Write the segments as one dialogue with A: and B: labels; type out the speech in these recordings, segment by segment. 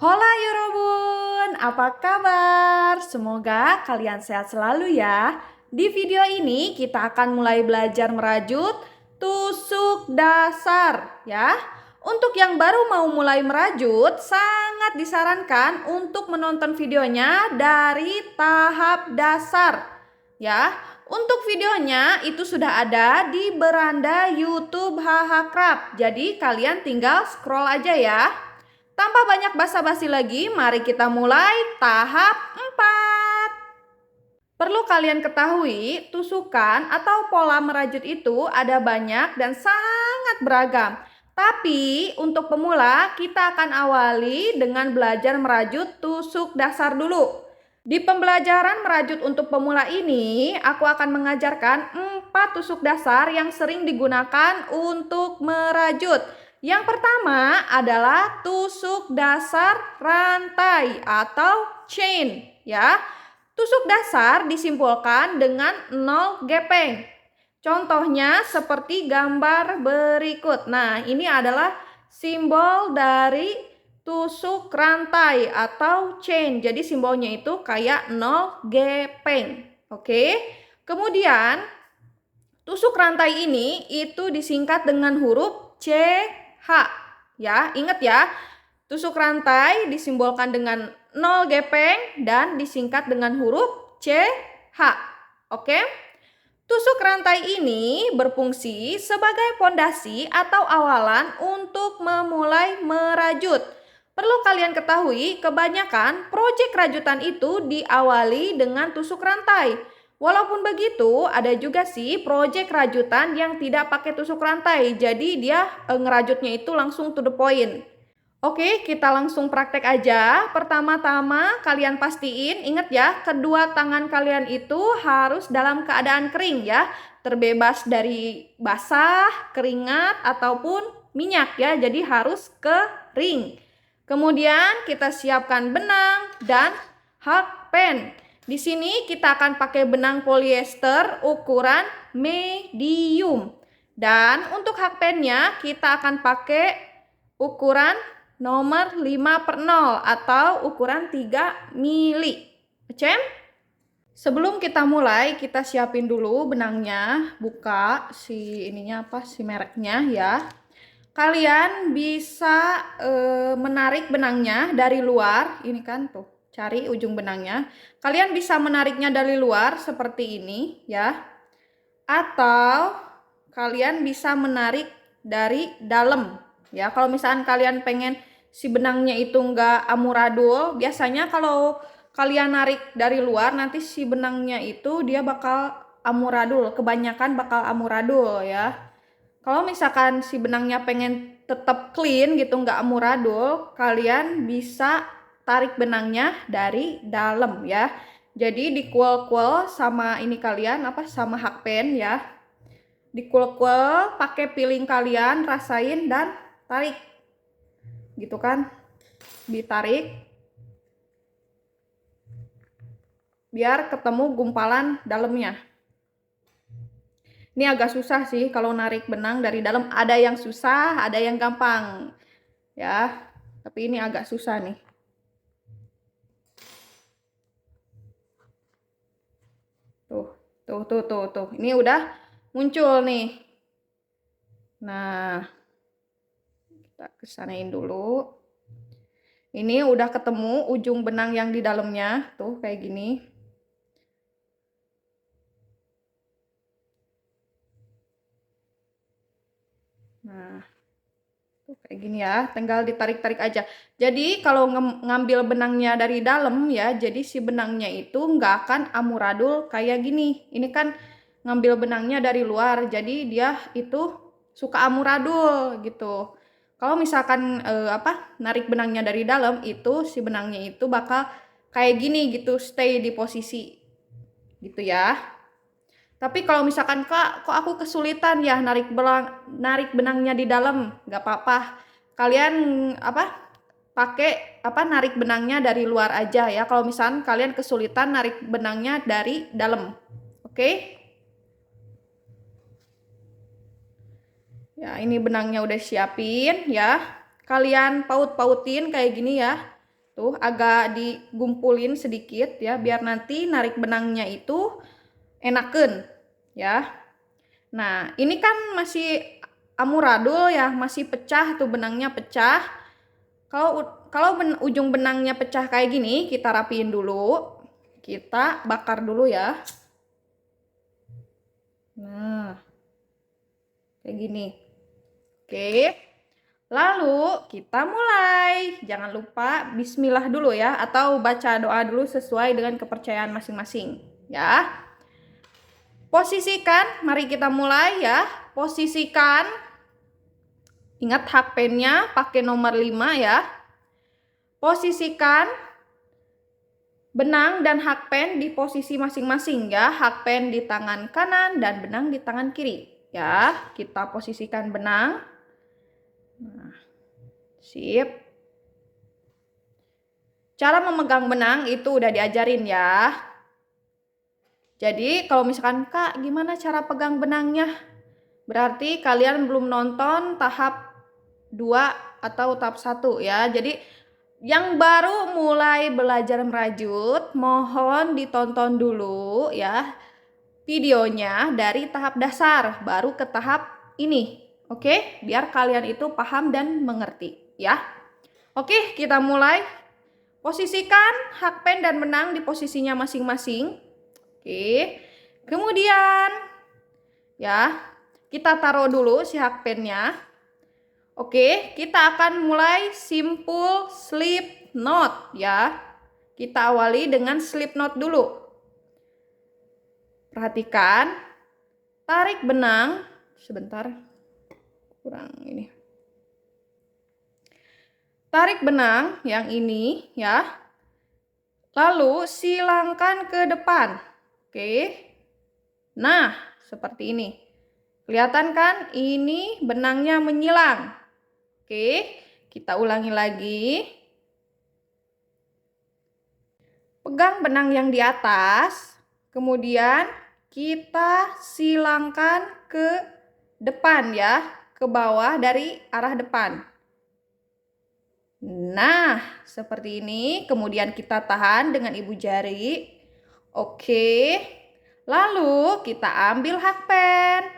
A: Hola Yorobun, apa kabar? Semoga kalian sehat selalu ya. Di video ini kita akan mulai belajar merajut tusuk dasar ya. Untuk yang baru mau mulai merajut, sangat disarankan untuk menonton videonya dari tahap dasar ya. Untuk videonya itu sudah ada di beranda YouTube HH Craft. Jadi kalian tinggal scroll aja ya. Tanpa banyak basa-basi lagi, mari kita mulai tahap 4. Perlu kalian ketahui, tusukan atau pola merajut itu ada banyak dan sangat beragam. Tapi untuk pemula, kita akan awali dengan belajar merajut tusuk dasar dulu. Di pembelajaran merajut untuk pemula ini, aku akan mengajarkan 4 tusuk dasar yang sering digunakan untuk merajut. Yang pertama adalah tusuk dasar rantai atau chain, ya. Tusuk dasar disimpulkan dengan 0 gepeng. Contohnya seperti gambar berikut. Nah, ini adalah simbol dari tusuk rantai atau chain. Jadi simbolnya itu kayak 0 gepeng. Oke. Kemudian tusuk rantai ini itu disingkat dengan huruf CH. Ya, ingat ya. Tusuk rantai disimbolkan dengan 0 gepeng dan disingkat dengan huruf CH. Oke? Tusuk rantai ini berfungsi sebagai pondasi atau awalan untuk memulai merajut. Perlu kalian ketahui, kebanyakan proyek rajutan itu diawali dengan tusuk rantai. Walaupun begitu, ada juga sih proyek rajutan yang tidak pakai tusuk rantai. Jadi dia ngerajutnya itu langsung to the point. Oke, kita langsung praktek aja. Pertama-tama kalian pastiin, ingat ya, kedua tangan kalian itu harus dalam keadaan kering ya. Terbebas dari basah, keringat, ataupun minyak ya. Jadi harus kering. Kemudian kita siapkan benang dan hakpen. Di sini kita akan pakai benang polyester ukuran medium. Dan untuk hakpennya kita akan pakai ukuran nomor 5/0 atau ukuran 3 mili. Oke? Sebelum kita mulai, kita siapin dulu benangnya, buka si mereknya ya. Kalian bisa menarik benangnya dari luar, ini kan tuh, cari ujung benangnya. Kalian bisa menariknya dari luar seperti ini ya. Atau kalian bisa menarik dari dalam. Ya, kalau misalkan kalian pengen si benangnya itu enggak amburadul, biasanya kalau kalian narik dari luar nanti si benangnya itu dia bakal amburadul, kebanyakan bakal amburadul ya. Kalau misalkan si benangnya pengen tetap clean gitu, nggak amburadul, kalian bisa tarik benangnya dari dalam ya. Jadi dikuel-kuel sama ini kalian sama hakpen ya. Dikuel-kuel pakai piling kalian, rasain dan tarik. Gitu kan? Ditarik biar ketemu gumpalan dalamnya. Ini agak susah sih kalau narik benang dari dalam. Ada yang susah, ada yang gampang. Ya, tapi ini agak susah nih. Tuh. Ini udah muncul nih. Nah, kita kesanain dulu. Ini udah ketemu ujung benang yang di dalamnya. Tuh, kayak gini. Nah, tuh kayak gini ya, tinggal ditarik-tarik aja. Jadi kalau ngambil benangnya dari dalam ya, jadi si benangnya itu nggak akan amburadul kayak gini. Ini kan ngambil benangnya dari luar, jadi dia itu suka amburadul gitu. Kalau misalkan narik benangnya dari dalam, itu si benangnya itu bakal kayak gini gitu, stay di posisi gitu ya. Tapi kalau misalkan kok aku kesulitan ya narik benangnya di dalam, nggak apa-apa. Kalian pakai narik benangnya dari luar aja ya. Kalau misalkan kalian kesulitan narik benangnya dari dalam, oke? Ya, ini benangnya udah siapin ya. Kalian paut-pautin kayak gini ya. Tuh agak digumpulin sedikit ya, biar nanti narik benangnya itu enaken ya. Nah, ini kan masih amburadul ya, masih pecah tuh, benangnya pecah. Kalau ujung benangnya pecah kayak gini, kita rapiin dulu. Kita bakar dulu ya. Nah, kayak gini. Oke. Lalu kita mulai. Jangan lupa bismillah dulu ya, atau baca doa dulu sesuai dengan kepercayaan masing-masing ya. Posisikan, mari kita mulai ya. Posisikan, ingat hakpennya pakai nomor 5 ya. Posisikan benang dan hakpen di posisi masing-masing ya. Hakpen di tangan kanan dan benang di tangan kiri ya. Kita posisikan benang. Nah, sip. Cara memegang benang itu udah diajarin ya. Jadi kalau misalkan, Kak, gimana cara pegang benangnya? Berarti kalian belum nonton tahap 2 atau tahap 1 ya. Jadi yang baru mulai belajar merajut, mohon ditonton dulu ya videonya dari tahap dasar baru ke tahap ini. Oke, biar kalian itu paham dan mengerti ya. Oke, kita mulai. Posisikan hakpen dan benang di posisinya masing-masing. Oke. Kemudian ya, kita taruh dulu si hakpennya. Oke, kita akan mulai simple slip knot ya. Kita awali dengan slip knot dulu. Perhatikan, tarik benang, sebentar, kurang ini. Tarik benang yang ini ya. Lalu silangkan ke depan. Oke. Nah, seperti ini. Kelihatan kan? Ini benangnya menyilang. Oke, kita ulangi lagi. Pegang benang yang di atas, kemudian kita silangkan ke depan ya, ke bawah dari arah depan. Nah, seperti ini. Kemudian kita tahan dengan ibu jari. Oke, lalu kita ambil hakpen.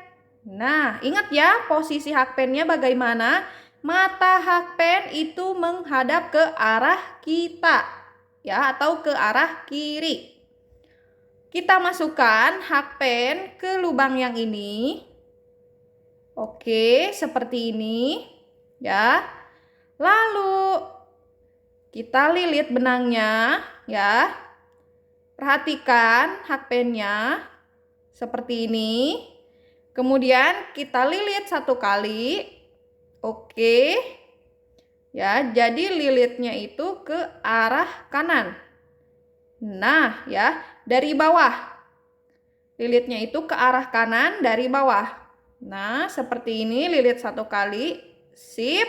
A: Nah, ingat ya posisi hakpennya bagaimana? Mata hakpen itu menghadap ke arah kita ya, atau ke arah kiri. Kita masukkan hakpen ke lubang yang ini. Oke, seperti ini ya. Lalu kita lilit benangnya ya. Perhatikan hakpennya seperti ini. Kemudian kita lilit 1 kali. Oke. Ya, jadi lilitnya itu ke arah kanan. Nah, ya, dari bawah. Lilitnya itu ke arah kanan dari bawah. Nah, seperti ini, lilit 1 kali. Sip.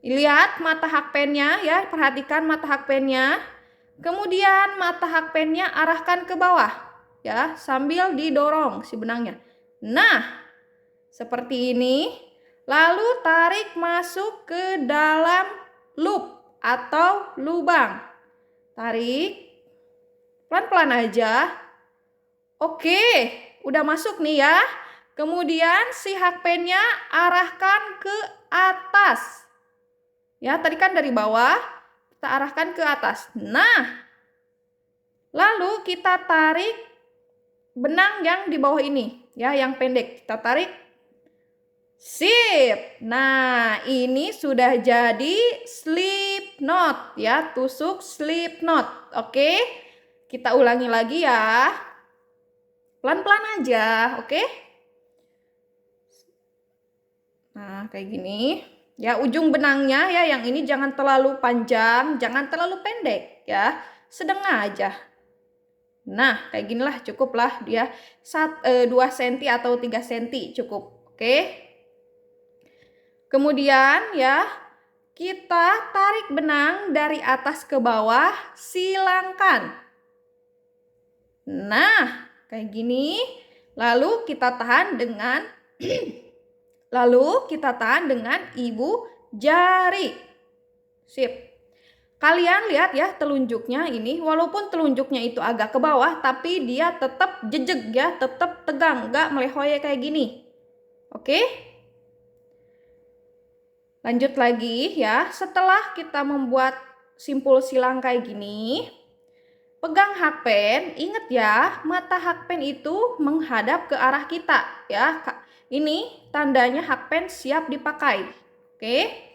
A: Lihat mata hakpennya ya, perhatikan mata hakpennya. Kemudian mata hakpennya arahkan ke bawah ya, sambil didorong si benangnya. Nah, seperti ini. Lalu tarik masuk ke dalam loop atau lubang. Tarik pelan-pelan aja. Oke, udah masuk nih ya. Kemudian si hakpennya arahkan ke atas. Ya, tadi kan dari bawah, kita arahkan ke atas. Nah, lalu kita tarik benang yang di bawah ini, ya, yang pendek. Kita tarik. Sip. Nah, ini sudah jadi slip knot ya, tusuk slip knot. Oke. Kita ulangi lagi ya. Pelan-pelan aja, oke? Nah, kayak gini. Ya, ujung benangnya ya yang ini jangan terlalu panjang, jangan terlalu pendek ya. Sedang aja. Nah, kayak ginilah cukuplah dia 2 cm atau 3 cm cukup. Oke? Kemudian ya, kita tarik benang dari atas ke bawah, silangkan. Nah, kayak gini. Lalu kita tahan dengan ibu jari. Sip. Kalian lihat ya telunjuknya ini, walaupun telunjuknya itu agak ke bawah, tapi dia tetap jejeg ya, tetap tegang, nggak melehoy kayak gini. Oke? Lanjut lagi ya, setelah kita membuat simpul silang kayak gini, pegang hakpen, ingat ya, mata hakpen itu menghadap ke arah kita ya. Ini tandanya hakpen siap dipakai. Oke?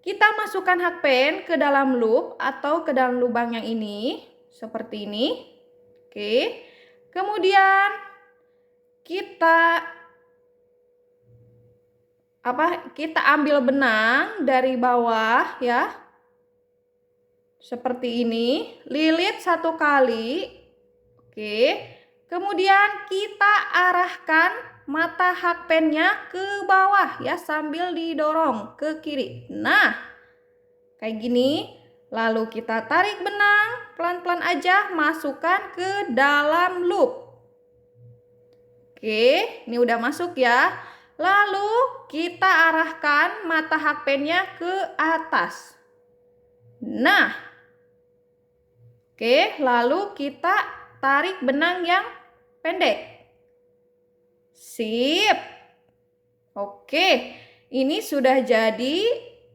A: Kita masukkan hakpen ke dalam loop atau ke dalam lubang yang ini, seperti ini. Oke. Kemudian kita ambil benang dari bawah ya. Seperti ini, lilit 1 kali. Oke. Kemudian kita arahkan mata hakpennya ke bawah ya, sambil didorong ke kiri. Nah, kayak gini. Lalu kita tarik benang, pelan-pelan aja masukkan ke dalam loop. Oke, ini udah masuk ya. Lalu kita arahkan mata hakpennya ke atas. Nah, oke, lalu kita tarik benang yang pendek. Sip. Oke, ini sudah jadi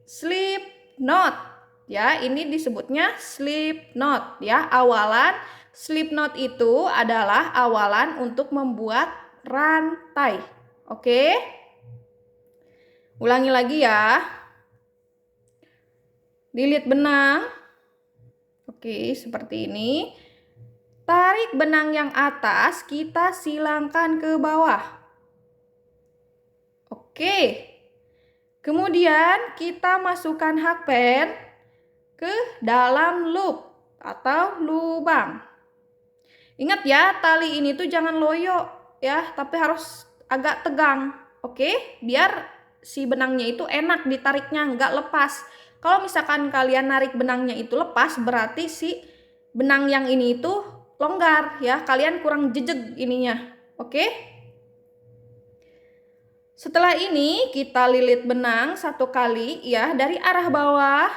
A: slip knot. Ya, ini disebutnya slip knot ya. Awalan slip knot itu adalah awalan untuk membuat rantai. Oke. Ulangi lagi ya. Lilit benang. Oke, seperti ini. Tarik benang yang atas, kita silangkan ke bawah. Oke. Kemudian kita masukkan hakpen ke dalam loop atau lubang. Ingat ya, tali ini tuh jangan loyo ya, tapi harus agak tegang. Oke, biar si benangnya itu enak ditariknya, nggak lepas. Kalau misalkan kalian narik benangnya itu lepas, berarti si benang yang ini itu longgar ya, kalian kurang jejeg ininya. Oke. Setelah ini kita lilit benang 1 kali ya, dari arah bawah,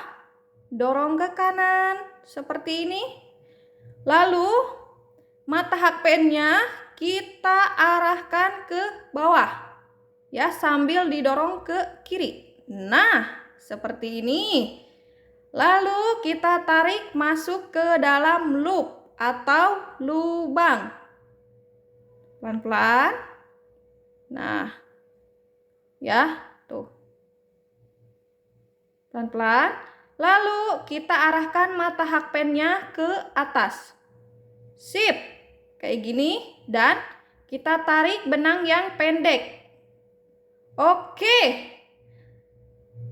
A: dorong ke kanan seperti ini. Lalu mata hakpennya kita arahkan ke bawah ya, sambil didorong ke kiri. Nah, seperti ini. Lalu kita tarik masuk ke dalam loop atau lubang. Pelan-pelan. Nah, ya, tuh. Pelan-pelan. Lalu kita arahkan mata hakpennya ke atas. Sip. Kayak gini, dan kita tarik benang yang pendek. Oke.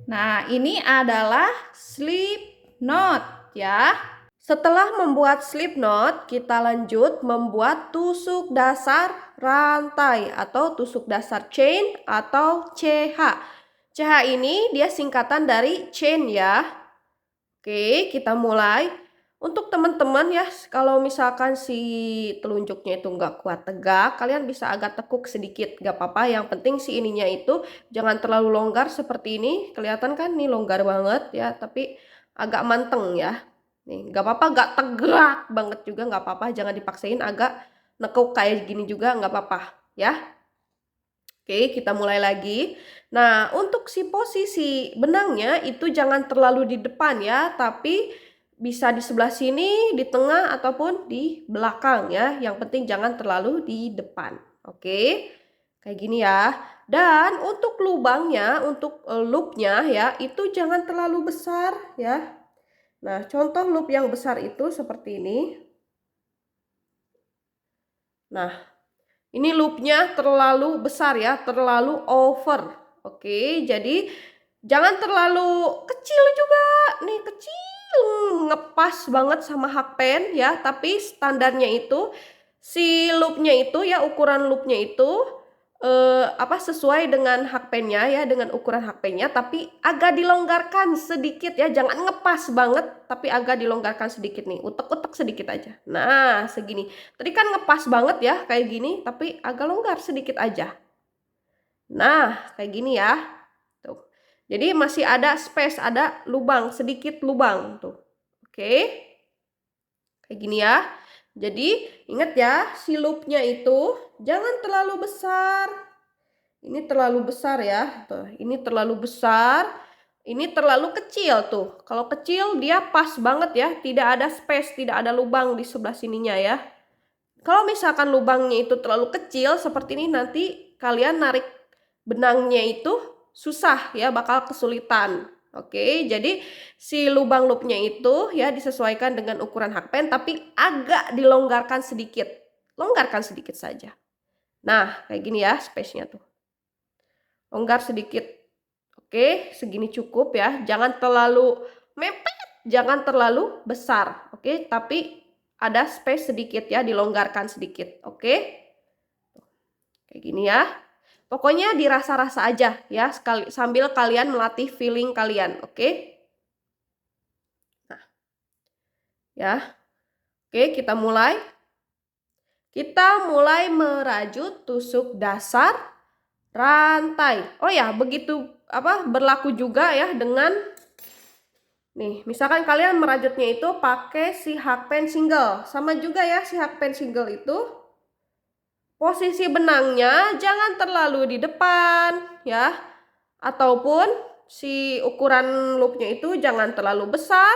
A: Nah, ini adalah slip knot ya. Setelah membuat slip knot, kita lanjut membuat tusuk dasar rantai atau tusuk dasar chain atau CH. CH ini dia singkatan dari chain ya. Oke, kita mulai. Untuk teman-teman ya, kalau misalkan si telunjuknya itu nggak kuat tegak, kalian bisa agak tekuk sedikit, nggak apa-apa. Yang penting si ininya itu jangan terlalu longgar seperti ini. Kelihatan kan nih longgar banget ya, tapi agak manteng ya. Nih, nggak apa-apa, nggak tegak banget juga nggak apa-apa. Jangan dipaksain, agak nekuk kayak gini juga nggak apa-apa ya. Oke, kita mulai lagi. Nah, untuk si posisi benangnya itu jangan terlalu di depan ya, tapi bisa di sebelah sini, di tengah, ataupun di belakang ya. Yang penting jangan terlalu di depan. Oke, kayak gini ya. Dan untuk lubangnya, untuk loopnya ya, itu jangan terlalu besar ya. Nah, contoh loop yang besar itu seperti ini. Nah, ini loopnya terlalu besar ya, terlalu over. Oke, jadi jangan terlalu kecil juga. Nih, kecil, ngepas banget sama hakpen ya. Tapi standarnya itu, si loopnya itu ya, ukuran loopnya itu sesuai dengan hakpennya ya, dengan ukuran hakpennya, tapi agak dilonggarkan sedikit ya, jangan ngepas banget, tapi agak dilonggarkan sedikit nih, utek-utek sedikit aja. Nah, segini. Tadi kan ngepas banget ya, kayak gini, tapi agak longgar sedikit aja. Nah, kayak gini ya. Tuh. Jadi masih ada space, ada lubang, sedikit lubang tuh.
B: Oke, kayak gini ya. Jadi ingat ya, si loopnya itu jangan terlalu besar. Ini terlalu besar ya. Tuh, ini terlalu besar. Ini terlalu kecil tuh. Kalau kecil dia pas banget ya. Tidak ada space, tidak ada lubang di sebelah sininya ya. Kalau misalkan lubangnya itu terlalu kecil seperti ini, nanti kalian narik benangnya itu susah ya, bakal kesulitan. Oke, jadi si lubang loopnya itu ya disesuaikan dengan ukuran hakpen, tapi agak dilonggarkan sedikit. Longgarkan sedikit saja. Nah, kayak gini ya space-nya tuh. Longgar sedikit. Oke, segini cukup ya. Jangan terlalu mepet, jangan terlalu besar. Oke, tapi ada space sedikit ya, dilonggarkan sedikit. Oke. Kayak gini ya. Pokoknya dirasa-rasa aja ya, sambil kalian melatih feeling kalian, oke? Nah, ya. Oke, kita mulai. Kita mulai merajut tusuk dasar rantai. Oh ya, begitu berlaku juga ya dengan nih, misalkan kalian merajutnya itu pakai si hakpen single. Sama juga ya, si hakpen single itu posisi benangnya jangan terlalu di depan ya. Ataupun si ukuran loopnya itu jangan terlalu besar,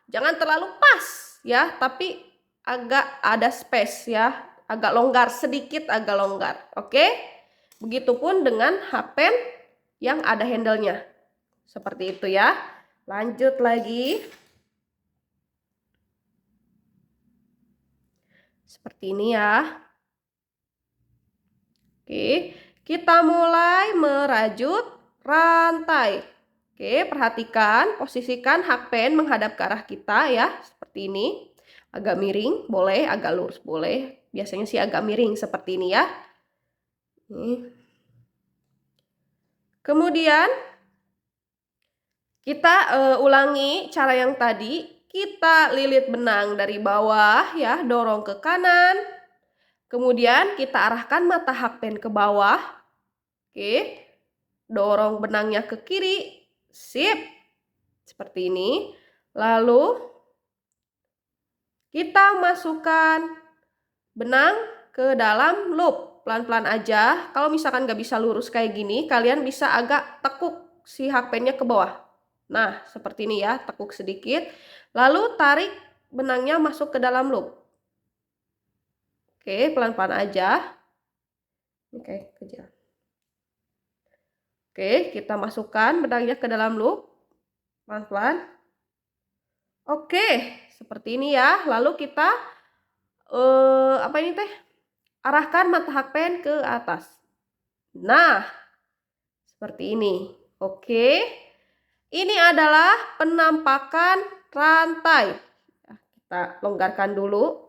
B: jangan terlalu pas ya, tapi agak ada space ya, agak longgar sedikit, agak longgar. Oke? Begitupun dengan hakpen yang ada handle-nya. Seperti itu ya. Lanjut lagi. Seperti ini ya. Oke, kita mulai merajut rantai. Oke, perhatikan, posisikan hakpen menghadap ke arah kita ya, seperti ini. Agak miring, boleh, agak lurus, boleh. Biasanya sih agak miring seperti ini ya. Kemudian, kita ulangi cara yang tadi. Kita lilit benang dari bawah ya, dorong ke kanan. Kemudian kita arahkan mata hakpen ke bawah. Oke. Dorong benangnya ke kiri. Sip. Seperti ini. Lalu kita masukkan benang ke dalam loop. Pelan-pelan aja. Kalau misalkan nggak bisa lurus kayak gini, kalian bisa agak tekuk si hakpennya ke bawah. Nah, seperti ini ya. Tekuk sedikit. Lalu tarik benangnya masuk ke dalam loop. Oke, pelan-pelan aja. Oke, kecil. Oke, kita masukkan benangnya ke dalam loop. Pelan-pelan. Oke, seperti ini ya. Lalu kita arahkan mata hakpen ke atas. Nah, seperti ini. Oke. Ini adalah penampakan rantai. Kita longgarkan dulu.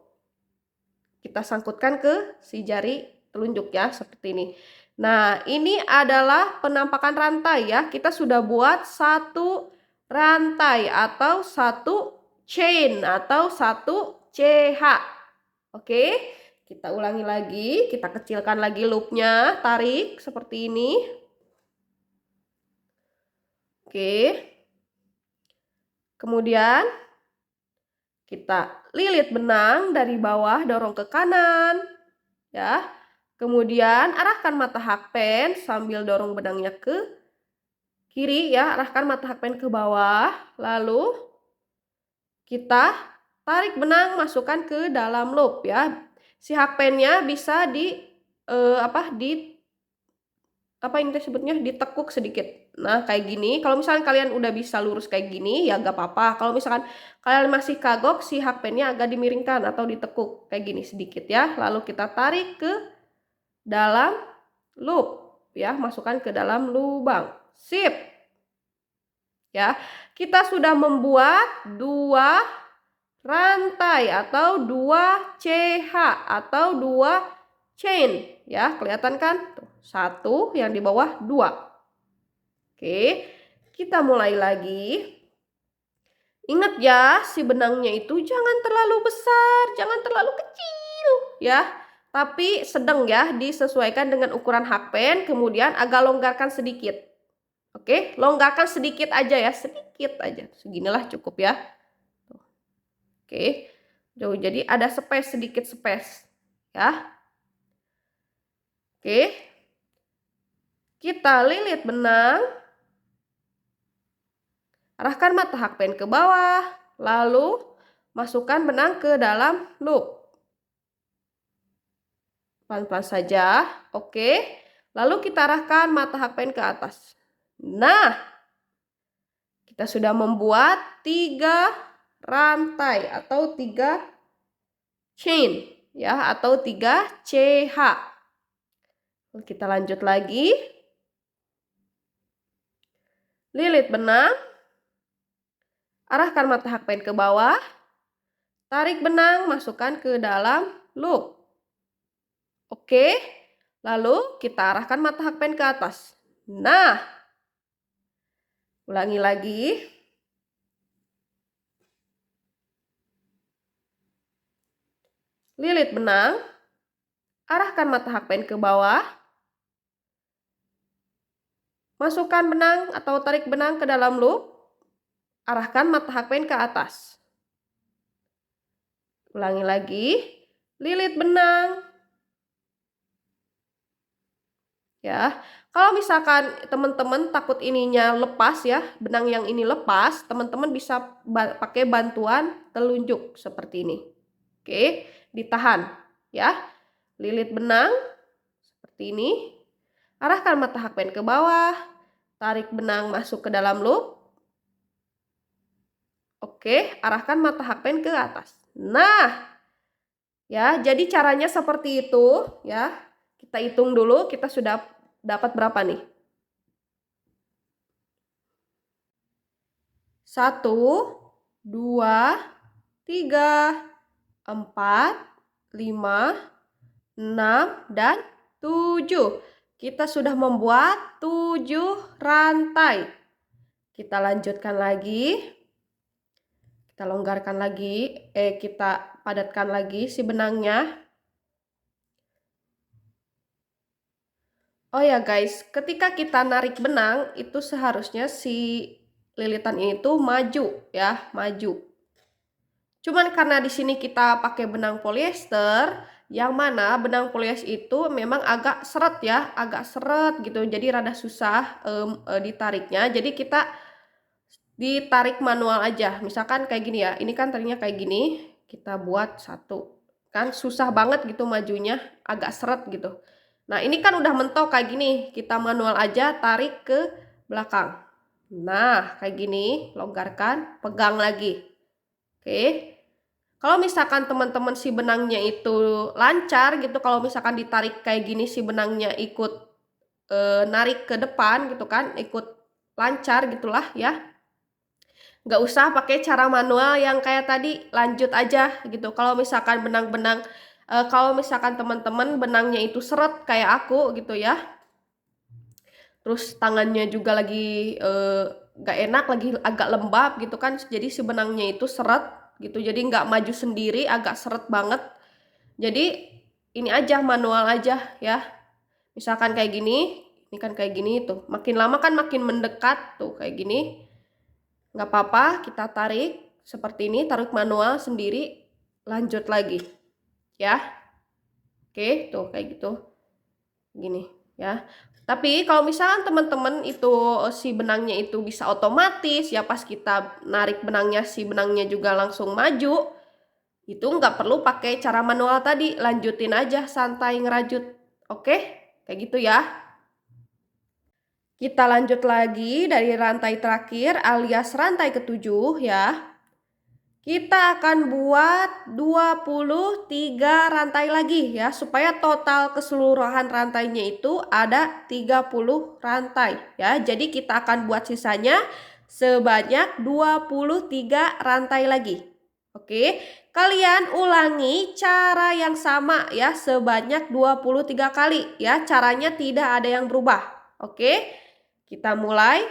B: Kita sangkutkan ke si jari telunjuk ya, seperti ini. Nah, ini adalah penampakan rantai ya. Kita sudah buat satu rantai atau satu chain atau satu CH. Oke, kita ulangi lagi. Kita kecilkan lagi loopnya. Tarik seperti ini. Oke. Kemudian kita lilit benang dari bawah, dorong ke kanan. Ya. Kemudian arahkan mata hakpen sambil dorong benangnya ke kiri ya, arahkan mata hakpen ke bawah. Lalu kita tarik benang, masukkan ke dalam loop ya. Si hakpennya bisa ditekuk sedikit. Nah, kayak gini. Kalau misalkan kalian udah bisa lurus kayak gini, ya gak apa-apa. Kalau misalkan kalian masih kagok, si hakpennya agak dimiringkan atau ditekuk kayak gini sedikit ya. Lalu kita tarik ke dalam loop ya, masukkan ke dalam lubang. Sip. Ya, kita sudah membuat dua rantai atau dua CH atau dua chain ya, kelihatan kan? Tuh, satu, yang di bawah dua. Oke, kita mulai lagi. Ingat ya, si benangnya itu jangan terlalu besar, jangan terlalu kecil ya. Tapi sedang ya, disesuaikan dengan ukuran hakpen, kemudian agak longgarkan sedikit. Oke, longgarkan sedikit aja ya, sedikit aja. Seginilah cukup ya. Oke. Tuh, jadi ada space, sedikit space ya. Oke. Kita lilit benang. Arahkan mata hakpen ke bawah, lalu masukkan benang ke dalam loop. Pelan-pelan saja, oke. Lalu kita arahkan mata hakpen ke atas. Nah, kita sudah membuat 3 rantai atau 3 chain ya, atau 3 CH. Kita lanjut lagi. Lilit benang. Arahkan mata hakpen ke bawah. Tarik benang, masukkan ke dalam loop. Oke. Lalu kita arahkan mata hakpen ke atas. Nah, ulangi lagi. Lilit benang. Arahkan mata hakpen ke bawah. Masukkan benang atau tarik benang ke dalam loop. Arahkan mata hakpen ke atas. Ulangi lagi. Lilit benang. Ya, kalau misalkan teman-teman takut ininya lepas ya, benang yang ini lepas, teman-teman bisa pakai bantuan telunjuk seperti ini. Oke, ditahan ya. Lilit benang seperti ini. Arahkan mata hakpen ke bawah. Tarik benang masuk ke dalam loop. Oke, arahkan mata hakpen ke atas. Nah, ya, jadi caranya seperti itu ya. Kita hitung dulu, kita sudah dapat berapa nih? 1, 2, 3, 4, 5, 6, dan 7. Kita sudah membuat 7 rantai. Kita lanjutkan lagi. Kita longgarkan lagi, kita padatkan lagi si benangnya. Oh ya guys, ketika kita narik benang, itu seharusnya si lilitan ini tuh maju ya, maju. Cuman karena di sini kita pakai benang polyester, yang mana benang polyester itu memang agak seret ya, agak seret gitu. Jadi rada susah ditariknya. Jadi kita ditarik manual aja. Misalkan kayak gini ya, ini kan tadinya kayak gini, kita buat 1. Kan susah banget gitu majunya, agak seret gitu. Nah, ini kan udah mentok kayak gini, kita manual aja tarik ke belakang. Nah, kayak gini, longgarkan, pegang lagi. Oke. Kalau misalkan teman-teman si benangnya itu lancar gitu, kalau misalkan ditarik kayak gini si benangnya ikut narik ke depan gitu kan, ikut lancar gitulah ya. Nggak usah pakai cara manual yang kayak tadi, lanjut aja gitu. Kalau misalkan kalau misalkan teman-teman benangnya itu seret kayak aku gitu ya, terus tangannya juga lagi nggak enak, lagi agak lembab gitu kan, jadi si benangnya itu seret gitu, jadi nggak maju sendiri, agak seret banget. Jadi ini aja, manual aja ya. Misalkan kayak gini, ini kan kayak gini tuh, makin lama kan makin mendekat tuh kayak gini. Nggak apa-apa, kita tarik seperti ini, tarik manual sendiri, lanjut lagi ya. Oke, tuh kayak gitu, gini ya. Tapi kalau misalnya teman-teman itu si benangnya itu bisa otomatis ya, pas kita narik benangnya si benangnya juga langsung maju, itu nggak perlu pakai cara manual tadi, lanjutin aja santai ngerajut. Oke, kayak gitu ya. Kita lanjut lagi dari rantai terakhir alias rantai ke-7 ya. Kita akan buat 23 rantai lagi ya, supaya total keseluruhan rantainya itu ada 30 rantai ya. Jadi kita akan buat sisanya sebanyak 23 rantai lagi. Oke, kalian ulangi cara yang sama ya sebanyak 23 kali ya. Caranya tidak ada yang berubah. Oke, kita mulai.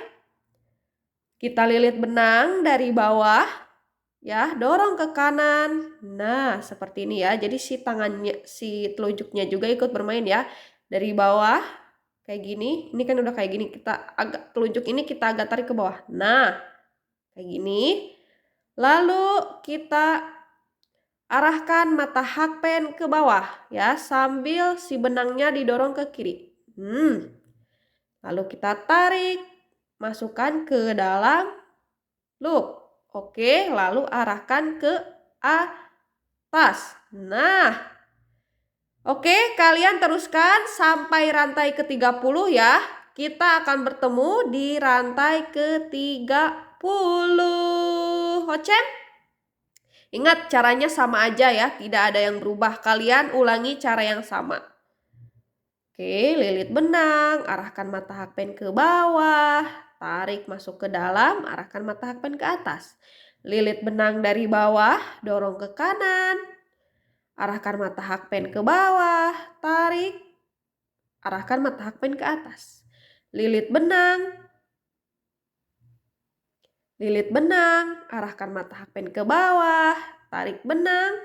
B: Kita lilit benang dari bawah ya, dorong ke kanan. Nah, seperti ini ya. Jadi si tangannya, si telunjuknya juga ikut bermain ya. Dari bawah kayak gini. Ini kan udah kayak gini. Kita agak telunjuk ini kita agak tarik ke bawah. Nah, kayak gini. Lalu kita arahkan mata hakpen ke bawah ya, sambil si benangnya didorong ke kiri. Lalu kita tarik, masukkan ke dalam loop. Oke, lalu arahkan ke atas. Nah, oke, kalian teruskan sampai rantai ke-30 ya. Kita akan bertemu di rantai ke-30. Hocen? Ingat, caranya sama aja ya, tidak ada yang berubah. Kalian ulangi cara yang sama. Oke, lilit benang, arahkan mata hakpen ke bawah, tarik masuk ke dalam, arahkan mata hakpen ke atas. Lilit benang dari bawah, dorong ke kanan, arahkan mata hakpen ke bawah, tarik, arahkan mata hakpen ke atas. Lilit benang, arahkan mata hakpen ke bawah, tarik benang,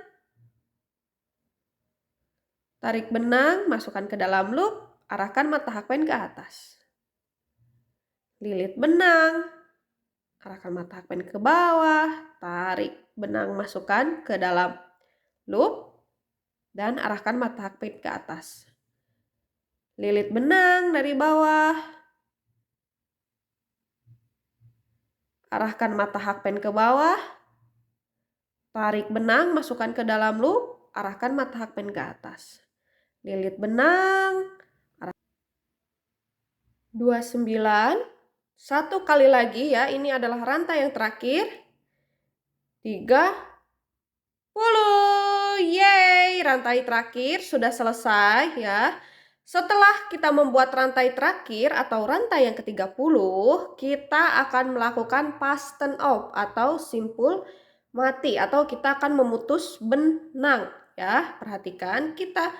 B: masukkan ke dalam loop, arahkan mata hakpen ke atas. Lilit benang, arahkan mata hakpen ke bawah, tarik benang, masukkan ke dalam loop, dan arahkan mata hakpen ke atas. Lilit benang dari bawah, arahkan mata hakpen ke bawah, tarik benang, masukkan ke dalam loop, arahkan mata hakpen ke atas. Lilit benang, 29, satu kali lagi ya, ini adalah rantai yang terakhir. 30. Yeay, rantai terakhir sudah selesai ya. Setelah kita membuat rantai terakhir atau rantai yang ke-30, kita akan melakukan fasten off atau simpul mati, atau kita akan memutus benang ya. Perhatikan, kita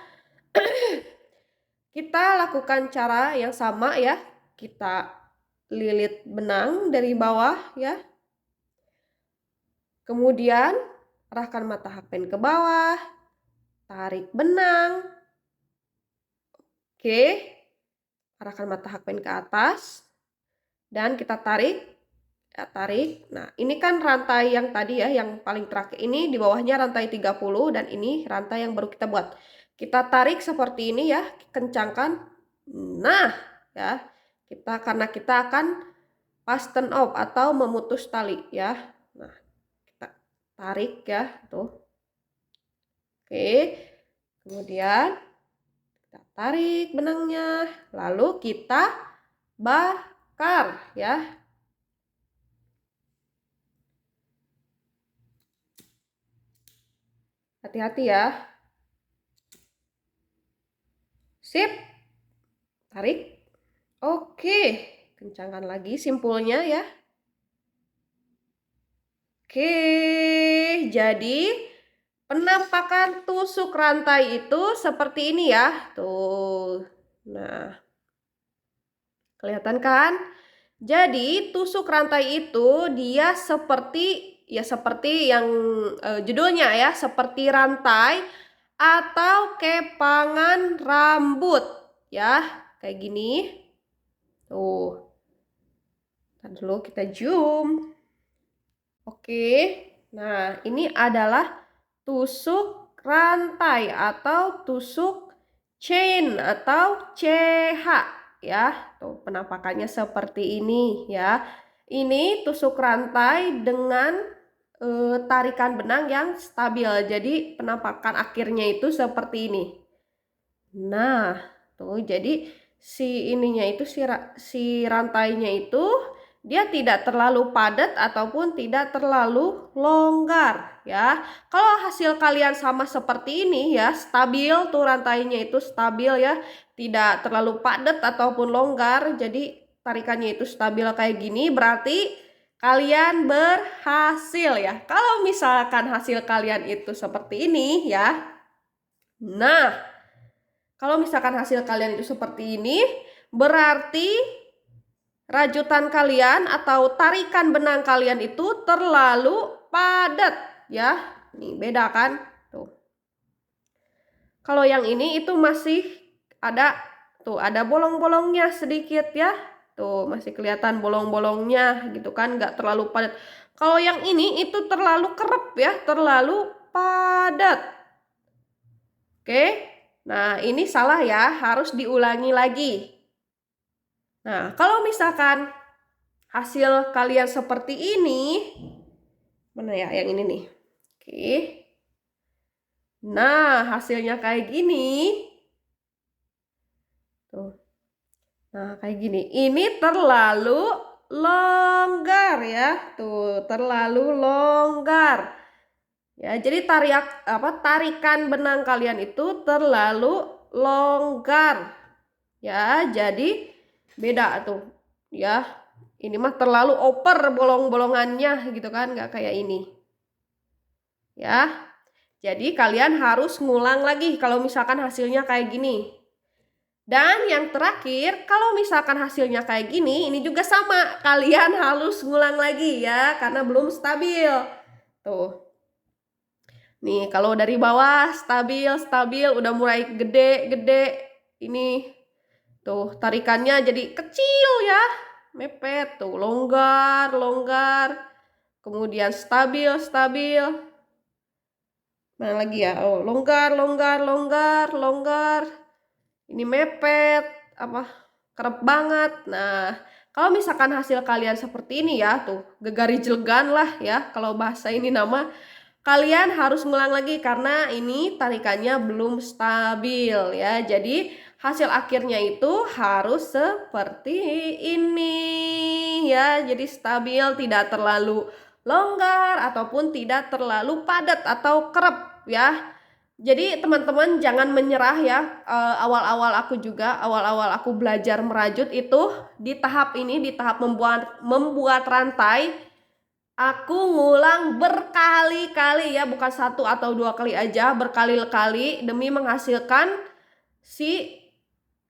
B: lakukan cara yang sama ya. Kita lilit benang dari bawah ya. Kemudian arahkan mata hakpen ke bawah, tarik benang. Oke, arahkan mata hakpen ke atas, dan kita tarik, ya, tarik. Nah, ini kan rantai yang tadi ya, yang paling terakhir. Ini di bawahnya rantai 30, dan ini rantai yang baru kita buat. Kita tarik seperti ini ya, kencangkan. Nah, ya, karena kita akan fasten off atau memutus tali ya. Nah, kita tarik ya, tuh. Oke, kemudian kita tarik benangnya, lalu kita bakar ya. Hati-hati ya. Sip. Tarik. Oke, kencangkan lagi simpulnya ya. Oke, jadi penampakan tusuk rantai itu seperti ini ya. Tuh. Nah, kelihatan kan? Jadi tusuk rantai itu dia seperti yang judulnya ya, seperti rantai atau kepangan rambut ya, kayak gini. Tuh. Ntar dulu kita zoom. Oke. Nah, ini adalah tusuk rantai atau tusuk chain atau CH ya. Tuh, penampakannya seperti ini ya. Ini tusuk rantai dengan tarikan benang yang stabil. Jadi penampakan akhirnya itu seperti ini. Nah, tuh jadi si rantainya itu dia tidak terlalu padat ataupun tidak terlalu longgar ya. Kalau hasil kalian sama seperti ini ya, stabil tuh rantainya itu stabil ya, tidak terlalu padat ataupun longgar, jadi tarikannya itu stabil kayak gini, berarti kalian berhasil ya. Kalau misalkan hasil kalian itu seperti ini ya, nah, kalau misalkan hasil kalian itu seperti ini, berarti rajutan kalian atau tarikan benang kalian itu terlalu padat ya. Nih, beda kan? Tuh. Kalau yang ini itu masih ada bolong-bolongnya sedikit ya. Tuh, masih kelihatan bolong-bolongnya gitu kan, nggak terlalu padat. Kalau yang ini itu terlalu kerep ya, terlalu padat. Oke, nah ini salah ya, harus diulangi lagi. Nah, kalau misalkan hasil kalian seperti ini, mana ya yang ini nih? Oke. Nah, hasilnya kayak gini. Tuh. Nah, kayak gini. Ini terlalu longgar ya. Tuh, terlalu longgar. Ya, jadi tarikan benang kalian itu terlalu longgar. Ya, jadi beda tuh. Ya, ini mah terlalu oper bolong-bolongannya gitu kan, nggak kayak ini. Ya, jadi kalian harus ngulang lagi kalau misalkan hasilnya kayak gini. Dan yang terakhir, kalau misalkan hasilnya kayak gini, ini juga sama. Kalian harus ngulang lagi ya, karena belum stabil. Tuh. Nih, kalau dari bawah stabil, udah mulai gede. Ini tuh tarikannya jadi kecil ya. Mepet tuh, longgar. Kemudian stabil. Mana lagi ya? Oh, longgar. Ini mepet, kerep banget. Nah, kalau misalkan hasil kalian seperti ini ya, tuh gegari-jelegan lah ya, kalau bahasa ini nama, kalian harus ngulang lagi karena ini tarikannya belum stabil ya. Jadi hasil akhirnya itu harus seperti ini ya. Jadi stabil, tidak terlalu longgar ataupun tidak terlalu padat atau kerep ya. Jadi teman-teman jangan menyerah ya. Awal-awal aku belajar merajut itu di tahap ini, di tahap membuat rantai, aku ngulang berkali-kali ya, bukan satu atau dua kali aja, berkali-kali demi menghasilkan si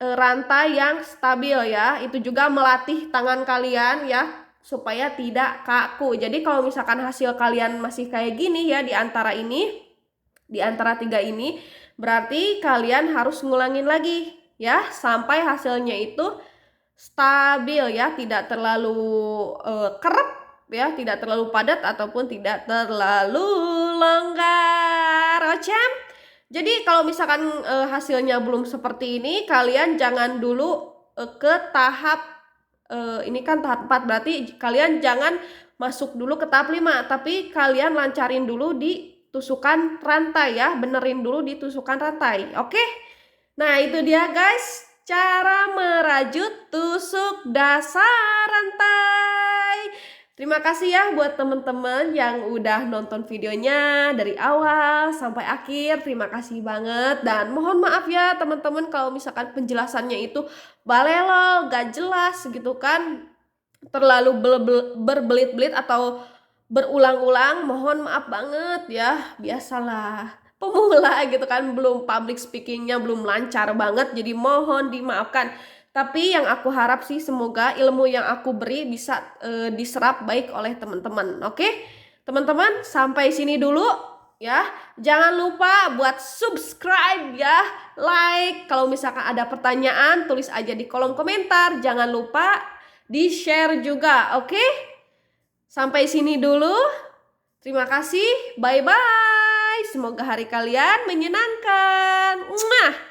B: rantai yang stabil ya. Itu juga melatih tangan kalian ya supaya tidak kaku. Jadi kalau misalkan hasil kalian masih kayak gini ya di antara tiga ini, berarti kalian harus ngulangin lagi ya sampai hasilnya itu stabil ya, tidak terlalu kerep ya, tidak terlalu padat ataupun tidak terlalu longgar. Ocem. Jadi kalau misalkan hasilnya belum seperti ini, kalian jangan dulu ke tahap ini kan tahap 4, berarti kalian jangan masuk dulu ke tahap 5, tapi kalian lancarin dulu di tusukan rantai ya, benerin dulu di tusukan rantai. Oke? Nah, itu dia guys, cara merajut tusuk dasar rantai. Terima kasih ya buat teman-teman yang udah nonton videonya dari awal sampai akhir. Terima kasih banget dan mohon maaf ya teman-teman kalau misalkan penjelasannya itu balelol, gak jelas gitu kan, terlalu berbelit-belit atau berulang-ulang, mohon maaf banget ya. Biasalah pemula gitu kan, belum public speakingnya belum lancar banget, jadi mohon dimaafkan. Tapi yang aku harap sih semoga ilmu yang aku beri bisa diserap baik oleh teman-teman. Oke teman-teman, sampai sini dulu ya. Jangan lupa buat subscribe ya, like. Kalau misalkan ada pertanyaan tulis aja di kolom komentar. Jangan lupa di share juga. Oke? Sampai sini dulu. Terima kasih. Bye-bye. Semoga hari kalian menyenangkan. Mwah.